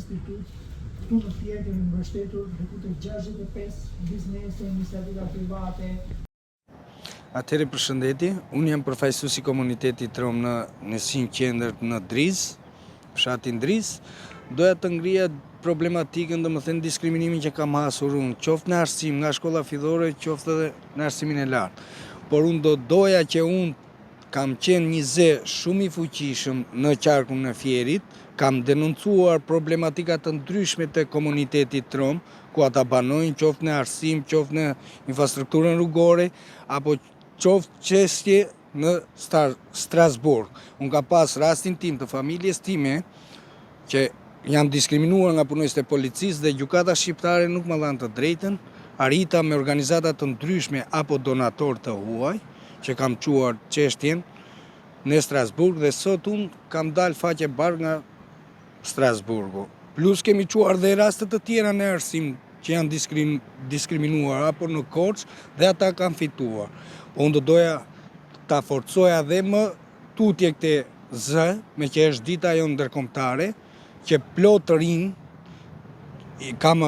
institut, këtu në Fier kemi mbështetur diku te 65 biznese, iniciativa private. Atëherë përshëndetje, unë jam përfaqësues i komunitetit rom në Nesin Qendër në Driz, fshatin Driz. Doja të ngrija problematikën, domethënë diskriminimin që kam hasur unë, qoftë në arsim nga shkolla fillore, qoftë edhe në arsimin e lartë. Por unë doja që unë kam qenë një zë shumë i fuqishëm në qarkun e Fierit, kam denoncuar problematika të ndryshme të komunitetit rom, ku ata banojnë qoftë në arsim, qoftë në infrastrukturën rrugore, apo qoftë çështje në Strasburg. Unë ka pas rastin tim të familjes time që jam diskriminuar nga punonjësit e policisë dhe gjykata shqiptare nuk më dhanë të drejtën, arrita me organizata të ndryshme apo donator të huaj, që kam quar çështjen në Strasburg dhe sot unë kam dalë faqe bardhë nga Strasburgu. Plus kemi quar dhe raste të tjera në arsim që janë diskriminuar apo në Korçë dhe ata kanë fituar. Po unë doja ta forcoja dhe më tutje këtë zë, me që është dita jonë ndërkombëtare, që plot të rinj kam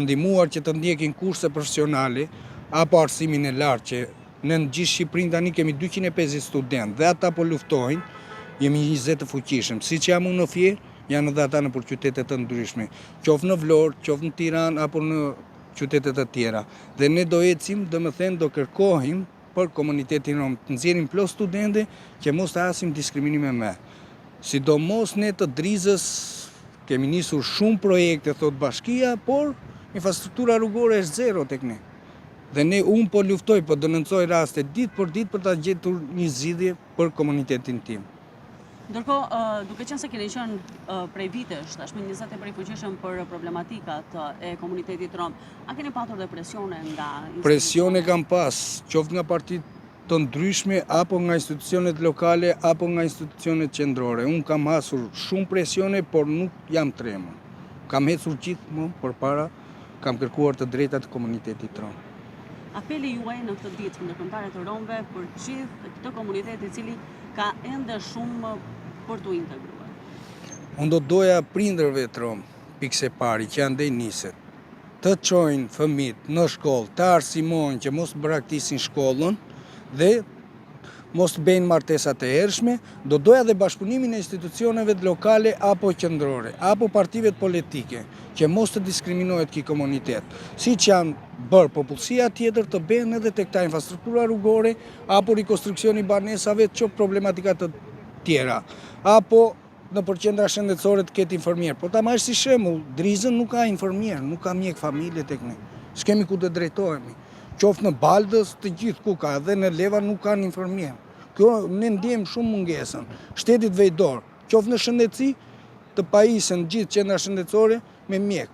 ndihmuar që të ndjekin kurse profesionale apo arsimin e lartë, që në gjithë Shqipërinë tani kemi 250 studentë dhe ata po luftojnë, jemi 20 të fuqishëm, siç jam unë në Fier, janë edhe ata në për qytetet të ndryshme, qoftë në Vlorë, qoftë në Tiranë apo në qytetet të tjera. Dhe ne do ecim, domethënë do kërkohim për komunitetin rom, të nxjerrim plot studentë që mos të hasim diskriminim me. Sidomos ne të Drizës kemi nisur shumë projekte, thot bashkia, por infrastruktura rrugore është zero tek ne. Dhe unë po luftoj, po denoncoj raste ditë për ditë për ta gjetur një zgjidhje për komunitetin tim. Ndërkohë, duke qenë se keni qenë prej vitesh, tashmë 20 prej fuqishëm për problematikat e komunitetit rom, a keni patur dhe presione nga Presione kam pas, qoftë nga partitë të ndryshme, apo nga institucionet lokale, apo nga institucionet qendrore. Unë kam hasur shumë presione, por nuk jam tremur. Kam ecur gjithmonë përpara, kam kërkuar të drejtat të komunitetit rom. Apeli juaj në këtë ditë ndërkombëtare të romëve për gjithë këtë komunitet i cili ka ende shumë për t'u integruar. Unë do doja prindërve të rom, pikse pari që andej niset, të çojnë fëmijët në shkollë, të arsimojnë që mos braktisin shkollën dhe mos bëjnë martesat e hershme, do doja dhe bashkëpunimin e institucioneve lokale apo qendrore, apo partive politike, që mos të diskriminohet ky komunitet. Siç janë bërë popullsia tjetër të bëhen edhe tek ta infrastruktura rrugore, apo rikonstruksioni i banesave, çop problematika të tjera, apo në qendra shëndetësore të ketë infermier. Po ta marrësh si shembull, Drizën nuk ka infermier, nuk ka mjek familje tek ne. S'kemi ku të drejtohemi. Qoftë në Baldës, të gjithë ku ka, edhe në Leva nuk kanë infermier. Kjo ne ndjejmë shumë mungesën. Shtetit vejdor, qoftë në shëndetësi, të pajisen gjithë qendra shëndetësore me mjek.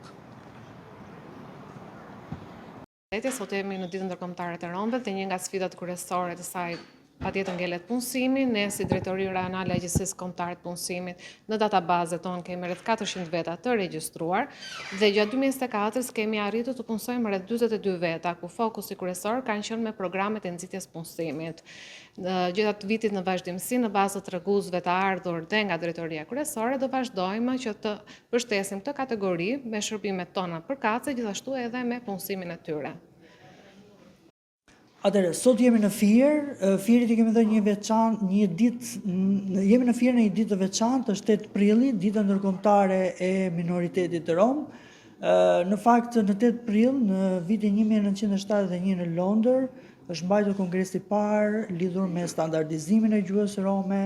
Sot jemi në ditën ndërkombëtare të romëve dhe një nga sfidat kryesore të saj patjetër ngelet punësimi. Ne si Drejtori Rajonale e Agjencisë Kombëtare të Punësimit në databazet tonë kemi rreth 400 veta të regjistruar dhe gjatë 2024 kemi arritur të punësojmë rreth 42 veta, ku fokusi kryesor kanë qenë me programet e nxitjes punësimit. Gjatë vitit në vazhdimsi, në bazë të treguesve të ardhur dhe nga Drejtoria Kryesore, do vazhdojmë që të mbështesim këtë kategori me shërbimet tona përkatëse, gjithashtu edhe me punësimin e tyre. Atëherë, sot jemi në Fier, Fierit i kemi dhënë jemi në Fier në një ditë të veçantë, është 8 prilli, dita ndërkombëtare e minoritetit të rom. Në fakt, në 8 prill, në vitin 1971 në Londër, është mbajtur kongresi i parë lidhur me standardizimin e gjuhës rome,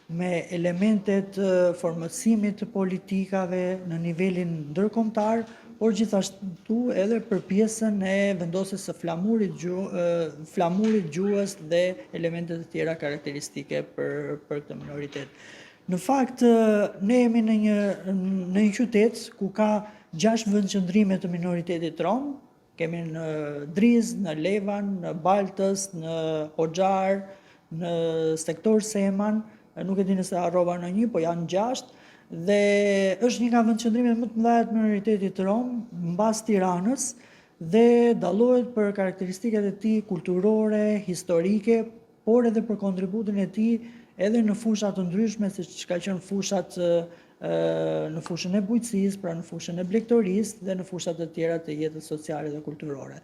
me elementet formësimit të politikave në nivelin ndërkombëtar, por gjithashtu edhe për pjesën e vendosjes së flamurit gjuhës dhe elementet të tjera karakteristike për këtë minoritet. Në fakt, ne jemi në një qytet ku ka 6 vendqëndrime të minoritetit rom. Kemi në Driz, në Levan, në Baltës, në Hoxhar, në sektor Seman, nuk e di nëse harrova në një, po janë 6. Dhe është një nga vendqëndrimet më të mëdha të minoritetit rom mbas Tiranës dhe dallohet për karakteristikat e tij kulturore, historike, por edhe për kontributin e tij edhe në fusha të ndryshme, siç ka qenë fushat në fushën e bujqësisë, pra në fushën e blegtorisë dhe në fushat të tjera të jetës sociale dhe kulturore.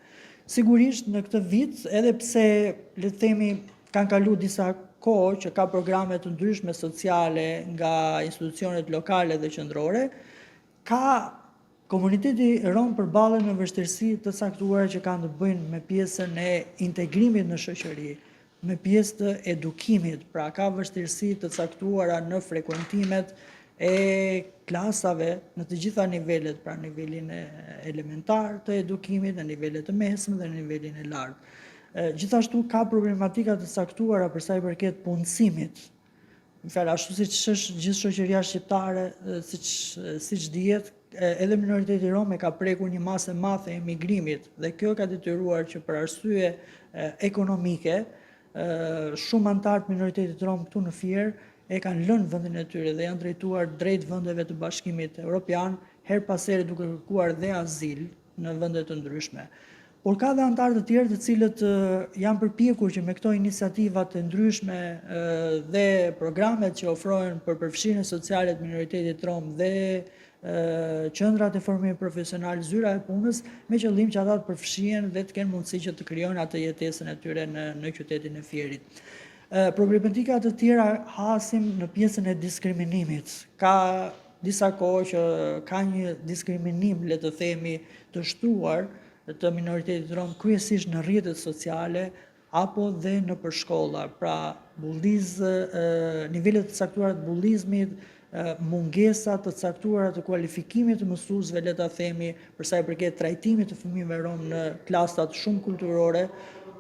Sigurisht në këtë vit, edhe pse le të themi kanë kalu disa kohë që ka programe të ndryshme sociale nga institucionet lokale dhe qendrore, ka komuniteti rom përballet me vështirësi të caktuara që kanë të bëjnë me pjesën e integrimit në shoqëri, me pjesë të edukimit, pra ka vështirësi të caktuara në frekuentimet e klasave në të gjitha nivelet, pra nivelin elementar të edukimit, në nivelet të mesme dhe në nivelin e lartë. Gjithashtu ka problematika të caktuara për sa i përket punësimit. Në fjalë, ashtu siç është gjithë shoqëria shqiptare, siç dihet, edhe minoriteti rom e ka prekur një masë e madhe e emigrimit dhe kjo ka detyruar që për arsye ekonomike shumë anëtar të minoritetit rom këtu në Fier e kanë lënë vendin e tyre dhe janë drejtuar drejt vendeve të Bashkimit Evropian, her pas here duke kërkuar dhe azil në vende të ndryshme. Por ka dhe anëtar të tjerë të cilët janë përpjekur që me këto iniciativa të ndryshme dhe programet që ofrohen për përfshirjen sociale të minoritetit rom dhe qendrat e formimit profesional, zyra e punës, me qëllim që ata të përfshihen dhe të kenë mundësi që të krijojnë atë jetesën e tyre në qytetin e Fierit. Problematika të tjera hasim në pjesën e diskriminimit. Ka disa kohë që ka një diskriminim, le të themi, të shtuar të minoritetit rom kryesisht në rrjetet sociale apo dhe në përshkolla. Pra, nivelet të caktuara të bullizmit, mungesa të caktuara të kualifikimit të mësuesve, le ta themi, për sa i përket trajtimit të fëmijëve rom në klasat shumë kulturore,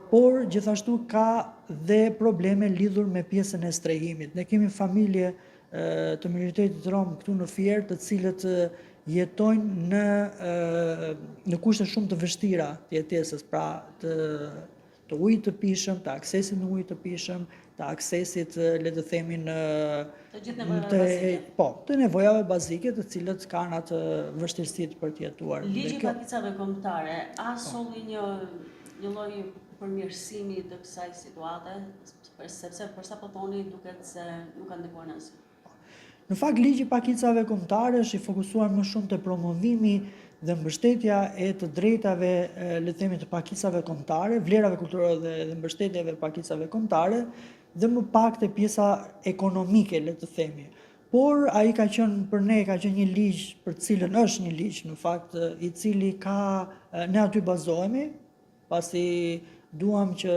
por gjithashtu ka dhe probleme lidhur me pjesën e strehimit. Ne kemi familje të minoritetit rom këtu në Fier, të cilët jetojnë në kushte shumë të vështira të jetesës, pra të ujit të pishëm, të aksesit në ujit të pishëm, të aksesit, le të themi, të nevojave bazike të cilët kanë atë vështirësit për të jetuar. Ligji i pakicave kombëtare, a solli një lloj përmirësimi të kësaj situate, sepse për sa po thoni duket se nuk ka ndikuar në asgjë. Në fakt, ligji i pakicave kombëtare është i fokusuar më shumë te promovimi dhe mbështetja e të drejtave, le të themi, të pakicave kombëtare, vlerave kulturore dhe mbështetjeve pakicave kombëtare, dhe më pak te pjesa ekonomike, le të themi. Por ai ka qenë për ne ka qenë një ligj për të cilën është një ligj në fakt i cili ne aty bazohemi, pasi duam që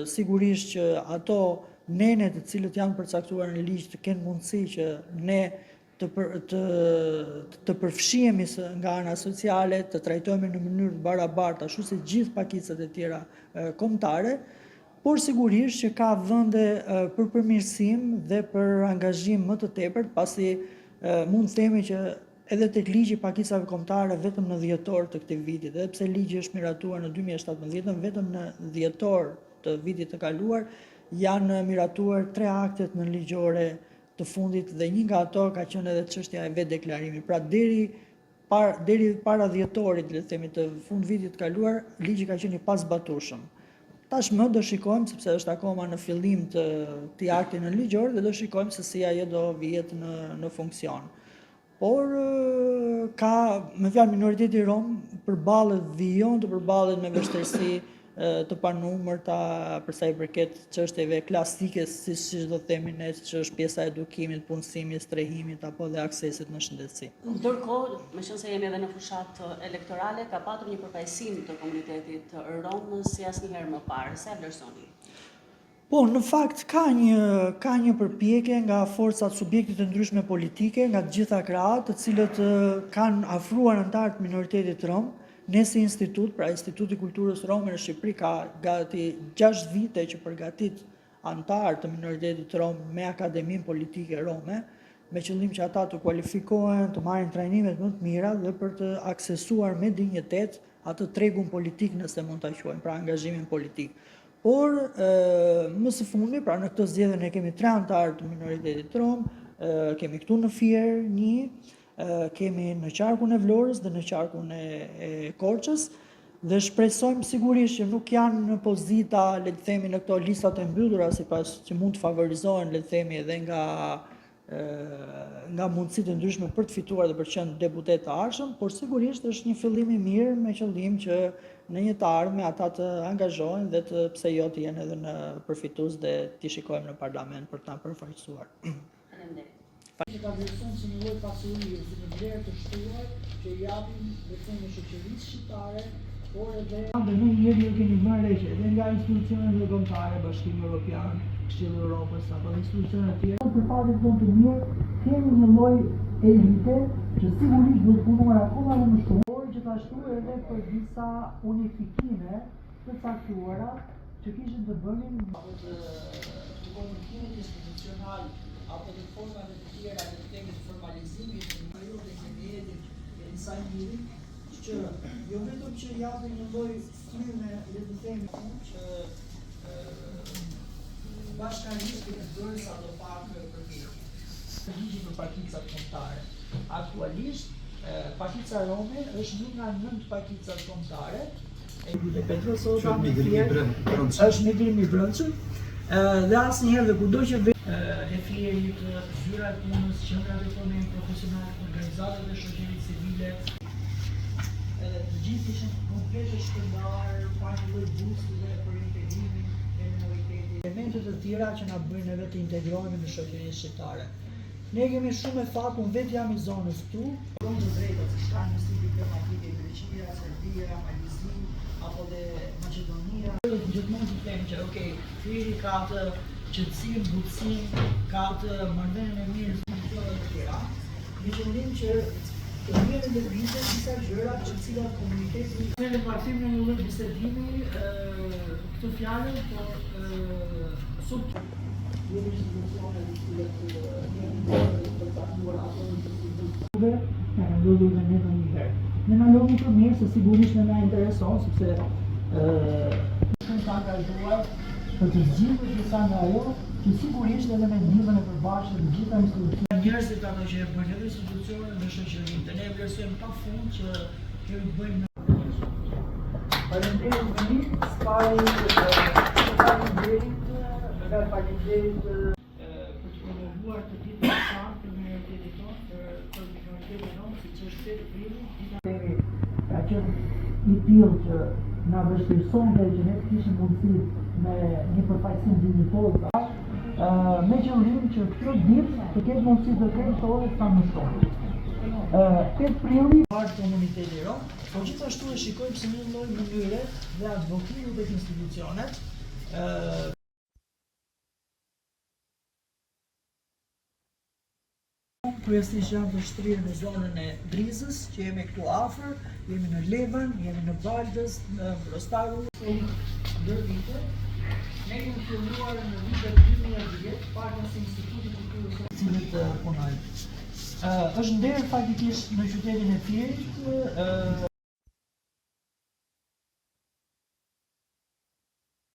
sigurisht që ato nenet të cilët janë përcaktuar në ligj të kenë mundësi që ne të përfshihemi nga ana sociale, të trajtohemi në mënyrë të barabartë, ashtu si gjithë pakicat e tjera kombëtare, por sigurisht që ka vende për përmirësim dhe për angazhim më të tepërt, pasi mund të themi që edhe tek ligji i pakicave kombëtare vetëm në dhjetor të këtij viti, edhe pse ligji është miratuar në 2017, vetëm në dhjetor të vitit të kaluar janë miratuar 3 aktet në ligjore të fundit dhe një nga ato ka qenë edhe çështja e vetdeklarimit. Pra deri para dhjetorit, le të themi, të fund vitit të kaluar, ligji ka qenë i pazbatueshëm. Tashmë do shikojmë, sepse është akoma në fillim të këtij akti në ligjor, dhe do shikojmë se si ajo do vihet në funksion. Por ka, me fjalë, minoriteti rom vijon të përballet me vështirësi të panumërta për sa i përket çështjeve klasike, siç do themi ne, që është pjesa e edukimit, punësimit, strehimit apo dhe aksesit në shëndetësi. Ndërkohë, meqense jemi edhe në fushat elektorale, ka patur një përfaqësim të komunitetit rom si asnjëherë më parë. Sa e vlerësoni? Po, në fakt ka një përpjekje nga forcat subjekte të ndryshme politike, nga të gjitha krahat, të cilët kanë afruar anëtarët të minoritetit rom. Ne si institut, pra Instituti i Kulturës Rome në Shqipëri ka gati 6 vite që përgatit anëtarë të minoritetit rom me akademinë politike rome, me qëllim që ata të kualifikohen, të marrin trajnimet më të mira dhe për të aksesuar me dinjitet atë tregun politik, nëse mund ta quajmë, pra angazhimin politik. Por më së fundi, pra në këtë zgjedhje ne kemi 3 anëtarë të minoritetit rom, kemi këtu në Fier 1, kemi në qarkun e Vlorës dhe në qarkun e Korçës, dhe shpresojmë sigurisht që nuk janë në pozita, le të themi, në këto listat e mbyllura, sipas që mund të favorizohen, le të themi, edhe nga nga mundësitë e ndryshme për të fituar dhe për të qenë deputet të arshëm, por sigurisht është një fillim i mirë me qëllim që në një të ardhme ata të angazhohen dhe pse jo të jenë edhe në përfitues dhe t'i shikojmë në parlament për ta përfaqësuar. Që ka vlerësuar si një lloj pasurie, si një vlerë të shtuar që japin vetëm shoqërisë shqiptare, por edhe në një herë keni marrë re edhe nga institucionet ndërkombëtare, Bashkimi Evropian, Këshilli i Evropës apo institucione të tjera. Për fatin tonë të mirë, kemi një lloj elite që sigurisht do të punuar akoma më shumë, por gjithashtu edhe për disa unifikime të caktuara që kishin të bënin me të komunikimit institucional apo të formave të tjera të temës formalizimit në periudhën e mediat e disa njëri që jo vetëm që japin një lloj fryme, le të themi, që bashkërisht të bërë sa do pak përgjigje. Ligji për pakicat kombëtare. Aktualisht, pakica Rome është një nga 9 pakicat kombëtare. E Petrosota është migrim i brendshëm. Dhe asnjëherë dhe kudo që e fierit, zyra e punës, qendrat e punës profesionale, organizatat e shoqërisë civile, të gjithë ishin komplet shpërndar, pa një lloj busti dhe për integrimin e minoritetit. Elemente të tjera që na bëjnë edhe të integrohemi në shoqërinë shqiptare. Ne kemi shumë e fat, unë vetë jam i zonës këtu, tonë të drejta që ka një si diplomatike i Greqia, Serbia, Malizia, apo dhe Maqedonia. Gjithmonë të them që Firi ka të qetësinë, butësinë, ka të marrëdhënien e mirë me institucionet e tjera. Në qëllim që të vjen në vite disa gjëra që cilat komuniteti në partim në një lloj bisedimi këtë fjalën, por sub jemi institucione të taktuar apo në ndodhur dhe ne një herë. Ne na lodhi për mirë se sigurisht ne na intereson, sepse shumë ka angazhuar për të zgjidhur disa nga ajo që sigurisht edhe me ndihmën e përbashkët të gjitha institucionet. Njerëzit ato që e bëjnë edhe institucionet dhe shoqërinë, të ne vlerësojmë pafund që kemi bëjmë me Faleminderit vëni, faleminderit për të promovuar të ditë të saktë për minoritetin tonë, për minoritetin tonë, siç është 8 prilli, ka qenë i tillë që na vështirësonte që ne të kishim mundësi me një përfaqësim dinjitos, me qëllim që kjo ditë të ketë mundësi të krejtohet sa më shumë. 8 prilli partë komuniteti rom, por gjithashtu e shikojmë si një lloj mënyre dhe advokimi tek institucionet. Kryesisht janë të shtrirë në zonën e Drizës, që jemi këtu afër, jemi në Levan, jemi në Valdës, në Brostaru, ndër vite. Ne kemi filluar në vitet 2010, partner si Instituti Kulturës së cilët punojmë. Është nder faktikisht në qytetin e Firit,